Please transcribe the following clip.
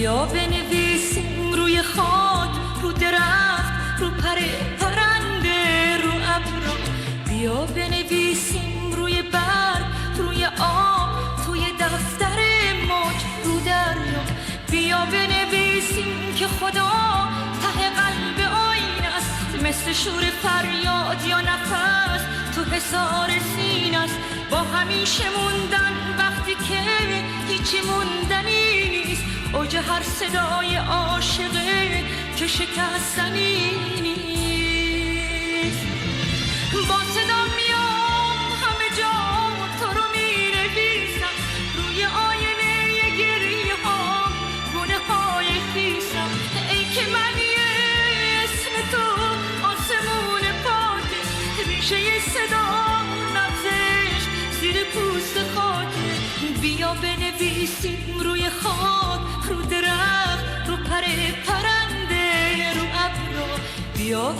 بیا بنویسیم روی خاک، رو درخت، رو پر پرنده، رو ابرا. بیا بنویسیم روی برگ، روی آب، توی دفتر موج، رو دریا. بیا بنویسیم که خدا ته قلب آینه است، مثل شور فریاد یا نفس تو حصار سینه است. با همیشه موندن وقتی که هیچی موندنی نیست، اوج هر صدای عاشقه که شکستنی نیست. با صدا میام همه جا تو رو می نویسم، روی آینه گریه ها گونه های خیسم. ای که من اسم تو آسمون پاکه، ریشه صدا نبزش زیر پوست خاکه. بیا بنویسیم روی خاک، رو درخت، رو پر پرنده، رو ابرا. بیا